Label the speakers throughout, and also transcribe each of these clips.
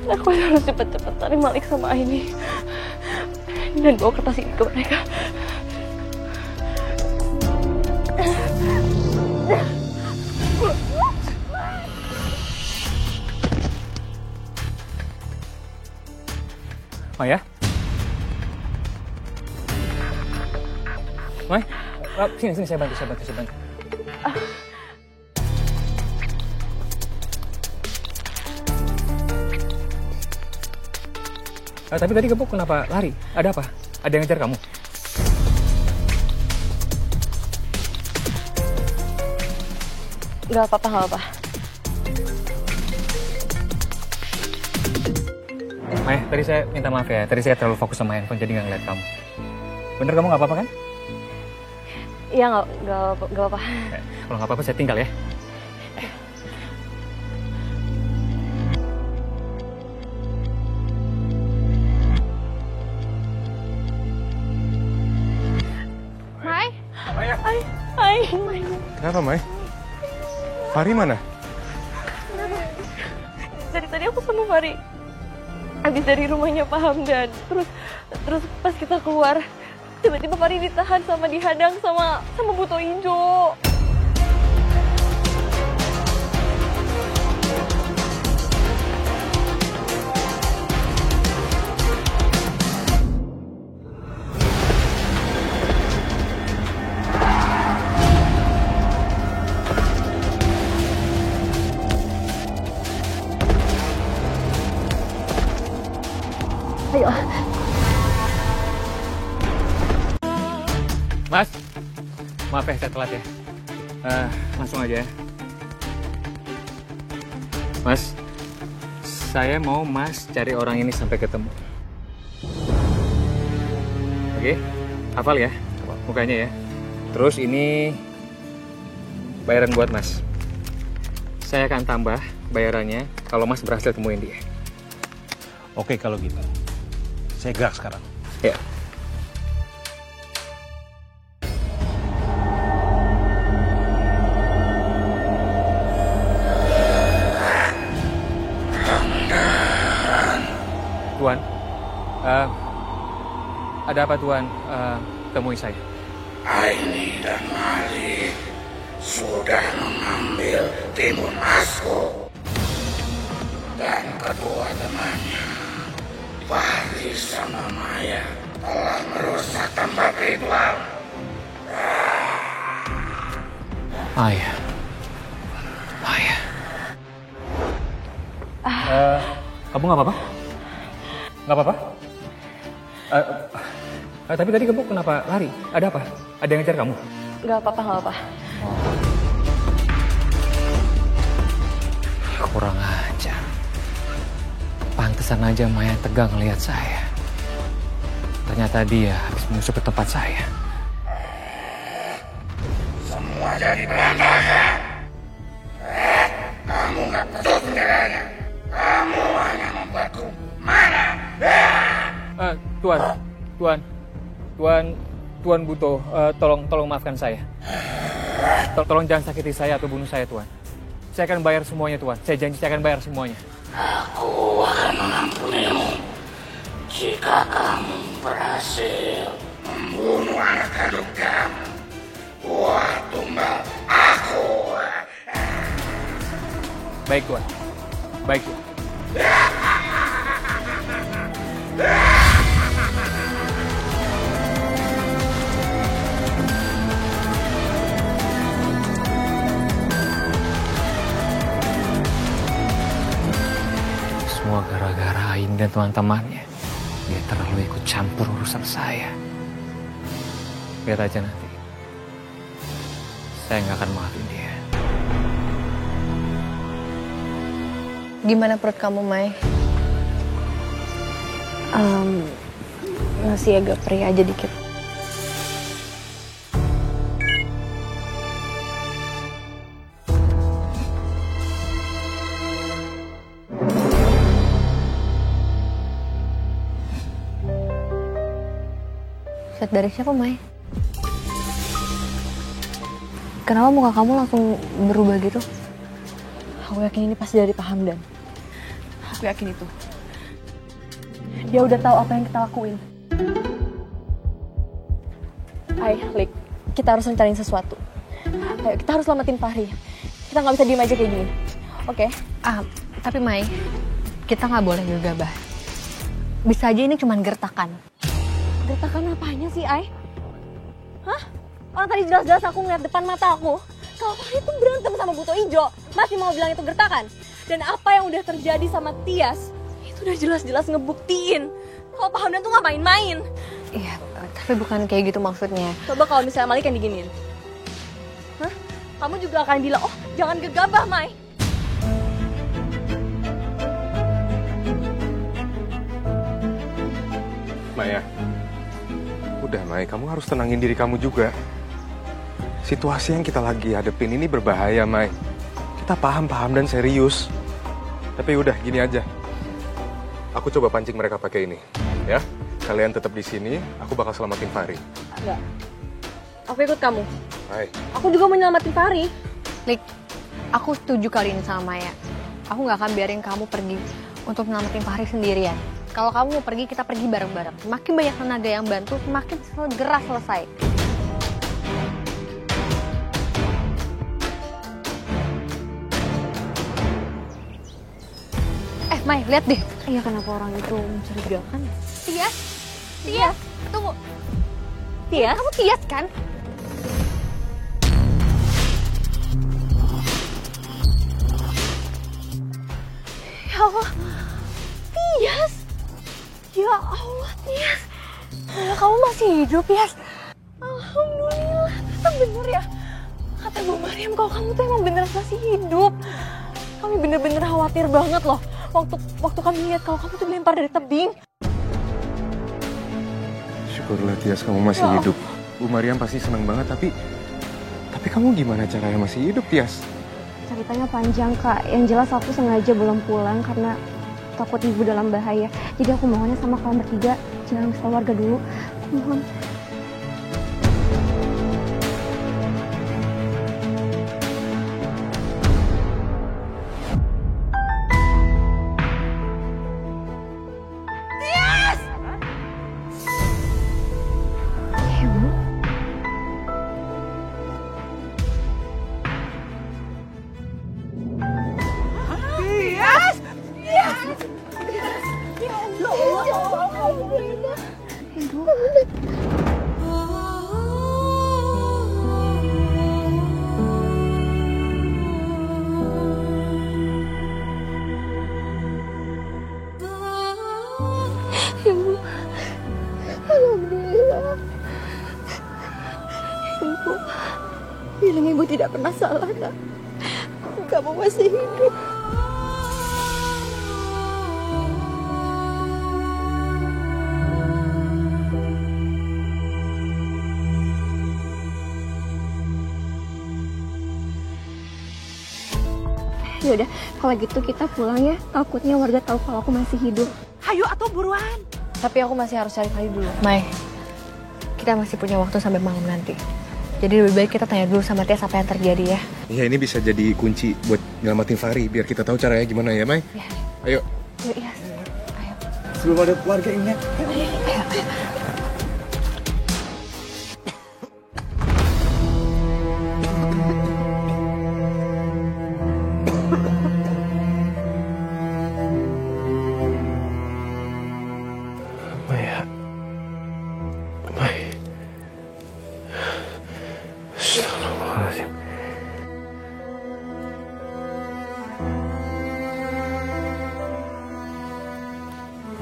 Speaker 1: Aku harus cepet-cepet cari Malik sama Aini dan bawa kertas ini ke mereka.
Speaker 2: Maya? Maya? Sini, saya bantu. Tapi tadi Gebuk kenapa lari? Ada apa? Ada yang ngejar kamu?
Speaker 1: Gak apa-apa.
Speaker 2: Maya, tadi saya minta maaf ya. Tadi saya terlalu fokus sama handphone jadi nggak ngeliat kamu. Bener kamu nggak apa-apa kan?
Speaker 1: Iya, nggak apa-apa.
Speaker 2: Kalau nggak apa-apa saya tinggal ya.
Speaker 1: Hai.
Speaker 3: Kenapa, Mai? Fahri mana?
Speaker 1: Dari tadi aku sama Fahri habis dari rumahnya Pak Hamdan. Terus pas kita keluar, tiba-tiba Fahri ditahan sama dihadang sama Buto Ijo. Ayo.
Speaker 2: Mas, maaf ya saya telat ya. Langsung aja ya. Mas, saya mau Mas cari orang ini sampai ketemu. Oke, hafal ya mukanya ya. Terus ini bayaran buat Mas. Saya akan tambah bayarannya kalau Mas berhasil temuin dia.
Speaker 3: Oke, kalau gitu. Saya gerak sekarang.
Speaker 2: Ya. Tuan, ada apa Tuan? Temui saya.
Speaker 4: Aini dan Malik sudah mengambil timun masku dan kedua temannya. Fahri sama Maya telah merusak tempat ritual.
Speaker 2: Maya. Kamu nggak apa-apa? Nggak apa-apa? Tapi tadi kamu kenapa lari? Ada apa? Ada yang ngejar kamu?
Speaker 1: Gak apa-apa.
Speaker 2: Kurang ajar. Pantesan aja Maya tegang lihat saya. Ternyata dia habis menyusup ke tempat saya.
Speaker 4: Semua jadi berantakan. Kamu nggak betul sebenarnya. Kamu hanya membuatku marah.
Speaker 2: Tuan Buto, tolong maafkan saya. Tolong jangan sakiti saya atau bunuh saya, Tuan. Saya akan bayar semuanya, Tuan. Saya janji saya akan bayar semuanya.
Speaker 4: Aku akan mengampunimu jika kamu berhasil membunuh anak kandung kamu. Wah, tumbal aku.
Speaker 2: Baik, Tuan. Baik, Tuan. Semua gara-gara Ain dan teman-temannya. Dia terlalu ikut campur urusan saya. Lihat aja nanti. Saya nggak akan maafin dia.
Speaker 1: Gimana perut kamu, Mai? Masih agak perih aja dikit. Chat dari siapa, Mai? Kenapa muka kamu langsung berubah gitu? Aku yakin ini pasti dari Pak Hamdan. Aku yakin itu. Dia udah tahu apa yang kita lakuin. Hai, Lik. Kita harus rencanain sesuatu. Ayo, kita harus selamatin Fahri. Kita nggak bisa diem aja kayak gini. Oke?
Speaker 5: Tapi Mai, kita nggak boleh gegabah. Bisa aja ini cuma gertakan.
Speaker 1: Gertakan apanya sih, Ai? Hah? Orang tadi jelas-jelas aku ngeliat depan mata aku. Kalau Fahri tuh berantem sama Buto Ijo, masih mau bilang itu gertakan. Dan apa yang udah terjadi sama Tias, itu udah jelas-jelas ngebuktiin kalau Pak Hamdan tuh nggak main-main.
Speaker 5: Iya, tapi bukan kayak gitu maksudnya.
Speaker 1: Coba kalau misalnya Malik yang diginiin. Hah? Kamu juga akan bilang, oh jangan gegabah, Mai.
Speaker 6: Maya, udah Mai, kamu harus tenangin diri kamu juga. Situasi yang kita lagi hadepin ini berbahaya, Mai. Kita paham dan serius. Tapi udah, gini aja. Aku coba pancing mereka pakai ini, ya. Kalian tetap di sini, aku bakal selamatin Fahri.
Speaker 1: Enggak. Aku ikut kamu.
Speaker 6: Hai.
Speaker 1: Aku juga mau nyelamatin Fahri.
Speaker 5: Lik, aku setuju kali ini sama Maya. Aku nggak akan biarin kamu pergi untuk nyelamatin Fahri sendirian. Kalau kamu mau pergi, kita pergi bareng-bareng. Makin banyak tenaga yang bantu, makin segera selesai. Mai, lihat deh.
Speaker 1: Iya, kenapa orang itu mencurigakan?
Speaker 5: Tias, tunggu.
Speaker 1: Tias?
Speaker 5: Kamu Tias kan?
Speaker 1: Ya Allah, Tias! Ya Allah, Tias! Kamu masih hidup, Tias? Alhamdulillah, itu bener ya? Kata Bu Mariam kalau kamu tuh emang bener masih hidup. Kami bener-bener khawatir banget loh. Waktu kami lihat kalau kamu tuh dilempar dari tebing.
Speaker 6: Syukurlah Tias kamu masih hidup. Bu Mariam pasti seneng banget, tapi kamu gimana caranya masih hidup, Tias?
Speaker 7: Ceritanya panjang, Kak. Yang jelas aku sengaja belum pulang karena takut ibu dalam bahaya. Jadi aku mohonnya sama kalian bertiga, jangan kasih tahu warga dulu. Aku mohon. Ibu, alhamdulillah. Ibu, bilang ibu tidak pernah salah, Kak. Kamu masih hidup. Yaudah, kalau gitu kita pulang ya. Takutnya warga tahu kalau aku masih hidup.
Speaker 8: Hayu atau buruan.
Speaker 1: Tapi aku masih harus cari Fahri dulu.
Speaker 5: Mai, kita masih punya waktu sampai malam nanti. Jadi lebih baik kita tanya dulu sama Tias apa yang terjadi ya.
Speaker 6: Iya, ini bisa jadi kunci buat nyelamatin Fahri, biar kita tahu caranya gimana ya, Mai?
Speaker 5: Ya.
Speaker 6: Ayo.
Speaker 5: Yuk, Yas. Ayo.
Speaker 6: Sebelum ada keluarga ini.
Speaker 5: Ayo.
Speaker 6: Maya. Mai. Astagfirullahaladzim.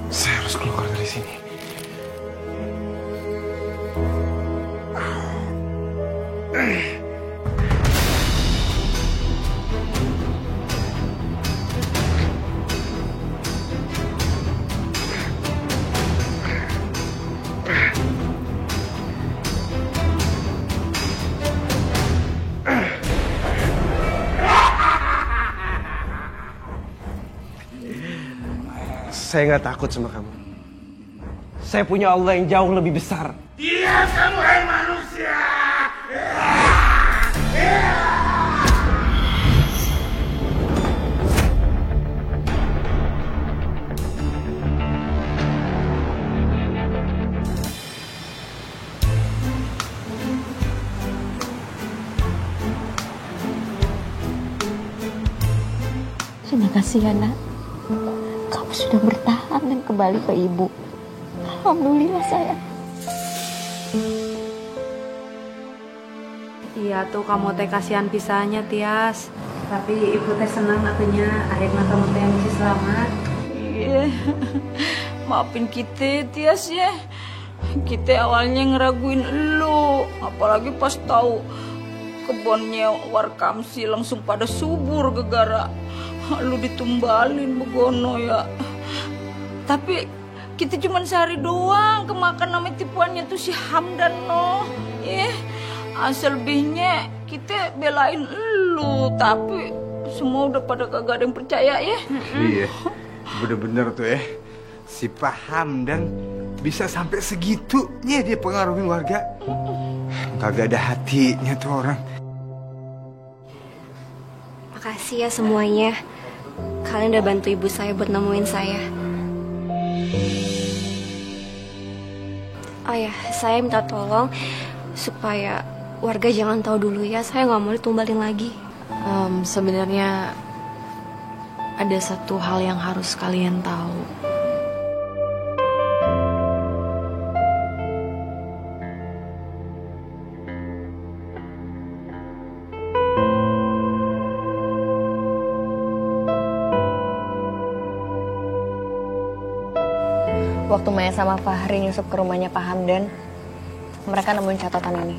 Speaker 6: Saya harus keluar dari sini.
Speaker 9: Saya nggak takut sama kamu. Saya punya Allah yang jauh lebih besar.
Speaker 4: Diam kamu, hai manusia!
Speaker 7: kasih ya nak. Kamu sudah bertahan dan kembali ke ibu. Alhamdulillah sayang.
Speaker 8: Iya tuh kamu teh kasihan pisahnya Tias. Tapi ibu teh senang atunya akhirnya kamu teh masih selamat.
Speaker 10: Iya. Maafin kita Tias ya. Kita awalnya ngeraguin elu, apalagi pas tahu kebunnya Warkamsi langsung pada subur gegara lu ditumbalin begono ya. Tapi kita cuma sehari doang kemakan nama tipuannya tuh si Hamdan no. Asal lebihnya kita belain elu, tapi semua udah pada kagak ada yang percaya ya.
Speaker 11: Iya, bener-bener tuh ya. Si Pak Hamdan bisa sampai segitunya dia pengaruhin warga. Kagak ada hatinya tuh orang.
Speaker 7: Makasih ya semuanya. Kalian udah bantu ibu saya buat nemuin saya. Oh ya, saya minta tolong supaya warga jangan tahu dulu ya. Saya nggak mau ditumbalin lagi.
Speaker 8: Sebenarnya ada satu hal yang harus kalian tahu.
Speaker 5: Waktu Maya sama Fahri nyusup ke rumahnya Pak Hamdan, mereka nemuin catatan ini.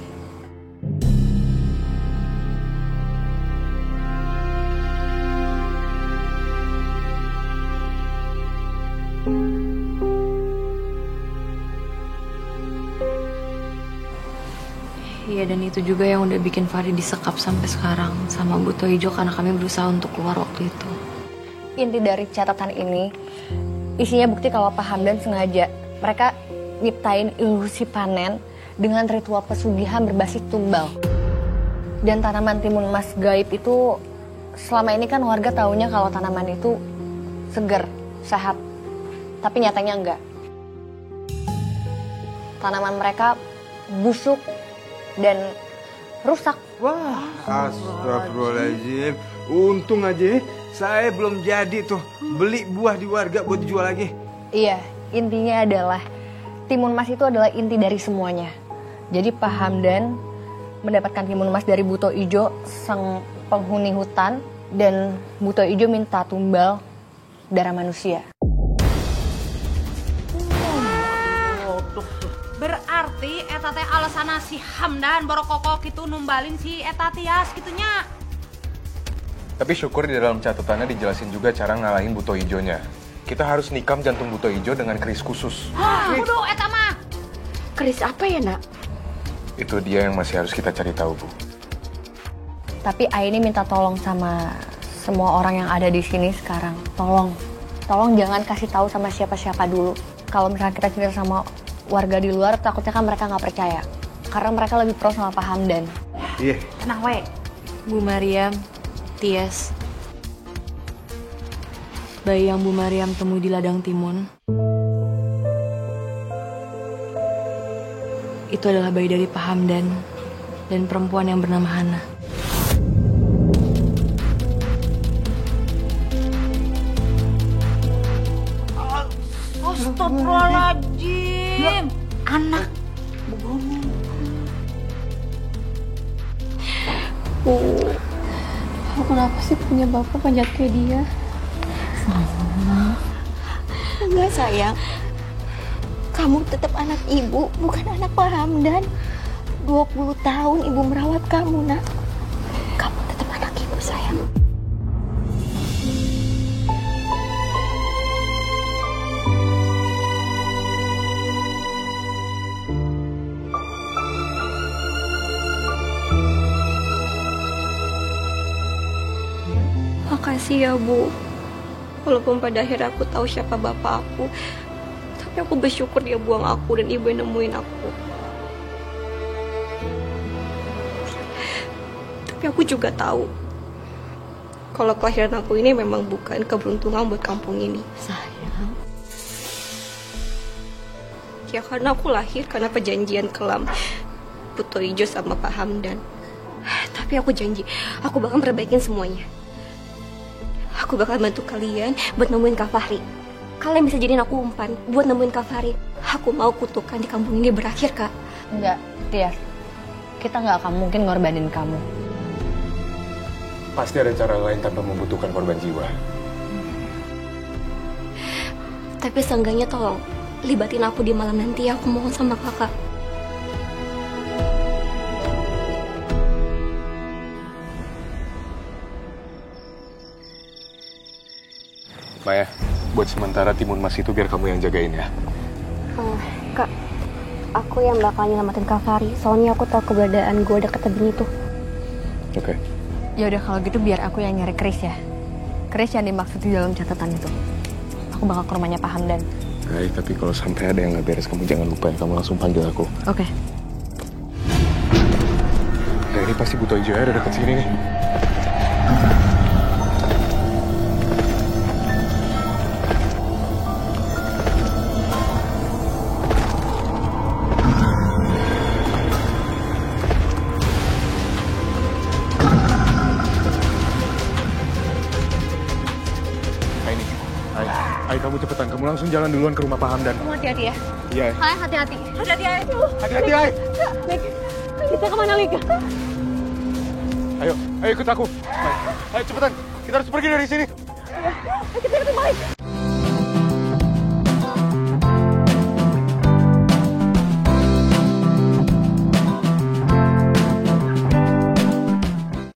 Speaker 8: Iya, dan itu juga yang udah bikin Fahri disekap sampai sekarang sama Bu Toijo karena kami berusaha untuk keluar waktu itu.
Speaker 5: Inti dari catatan ini isinya bukti kalau Pak Hamdan sengaja mereka nyiptain ilusi panen dengan ritual pesugihan berbasis tumbal. Dan tanaman timun emas gaib itu selama ini kan warga taunya kalau tanaman itu segar, sehat. Tapi nyatanya enggak. Tanaman mereka busuk dan rusak.
Speaker 11: Wah, astagfirullahaladzim. Untung aja saya belum jadi tuh beli buah di warga buat dijual lagi.
Speaker 5: Iya, intinya adalah timun emas itu adalah inti dari semuanya. Jadi Pak Hamdan mendapatkan timun emas dari Bu Toijo, sang penghuni hutan, dan Bu Toijo minta tumbal darah manusia.
Speaker 10: Berarti eta teh alasana si Hamdan borokokok itu numbalin si eta Tias gitunya.
Speaker 6: Tapi syukur di dalam catatannya dijelasin juga cara ngalahin Bu Toijonya. Kita harus nikam jantung Bu Toijo dengan keris khusus.
Speaker 10: Kudu eta mah.
Speaker 7: Keris apa ya nak?
Speaker 6: Itu dia yang masih harus kita cari tahu, Bu.
Speaker 5: Tapi Aini minta tolong sama semua orang yang ada di sini sekarang. Tolong jangan kasih tahu sama siapa-siapa dulu. Kalau misalnya kita cerita sama warga di luar, takutnya kan mereka nggak percaya. Karena mereka lebih pro sama Pak Hamdan.
Speaker 11: Iya.
Speaker 10: Tenang we.
Speaker 8: Bu Mariam, Tias, bayi yang Bu Mariam temui di ladang timun itu adalah bayi dari Pak Hamdan dan perempuan yang bernama Hana.
Speaker 10: Astagfirullahaladzim. Anak begono.
Speaker 7: Aku kenapa sih punya bapak panjat kayak dia? Enggak sayang. Kamu tetap anak ibu, bukan anak Pak Hamdan. 20 tahun ibu merawat kamu, nak. Kamu tetap anak ibu, sayang. Makasih ya, Bu. Walaupun pada akhirnya aku tahu siapa bapak aku, tapi aku bersyukur dia buang aku dan ibu yang nemuin aku. Tapi aku juga tahu kalau kelahiran aku ini memang bukan keberuntungan buat kampung ini. Sayang. Ya karena aku lahir karena perjanjian kelam Bu Toijo sama Pak Hamdan. Tapi aku janji, aku bakal perbaikin semuanya. Aku bakal bantu kalian buat nemuin Kak Fahri. Kalian bisa jadiin aku umpan buat nemuin Kak Fahri. Aku mau kutukan di kampung ini berakhir, Kak.
Speaker 5: Enggak, Tias. Kita nggak akan mungkin ngorbanin kamu.
Speaker 6: Pasti ada cara lain tanpa membutuhkan korban jiwa.
Speaker 7: Tapi seenggaknya tolong libatin aku di malam nanti. Aku mohon sama kakak.
Speaker 6: Maya, buat sementara timun mas itu biar kamu yang jagain ya.
Speaker 7: Kak, aku yang bakal nyelamatin Kak Fahri. Soalnya aku tahu keberadaan gue dekat tebing itu.
Speaker 6: Oke.
Speaker 5: Ya udah kalau gitu biar aku yang nyari Chris ya. Chris yang dimaksud di dalam catatan itu. Aku bakal ke rumahnya Pak Hamdan.
Speaker 6: Baik, tapi kalau sampai ada yang nggak beres, kamu jangan lupa ya. Kamu langsung panggil aku.
Speaker 5: Oke.
Speaker 6: Nah, ini pasti Buto Ijo ya, udah dekat sini nih. Ayo kamu cepetan, kamu langsung jalan duluan ke rumah Pak Hamdan.
Speaker 5: Kamu hati-hati ya.
Speaker 6: Iya.
Speaker 5: Kalian hati-hati. Hati-hati ya.
Speaker 6: Hati-hati, Ay.
Speaker 5: Kita kemana, Lika?
Speaker 6: Ayo ikut aku. Ayo cepetan, kita harus pergi dari sini.
Speaker 5: Kita ketemu, Mike.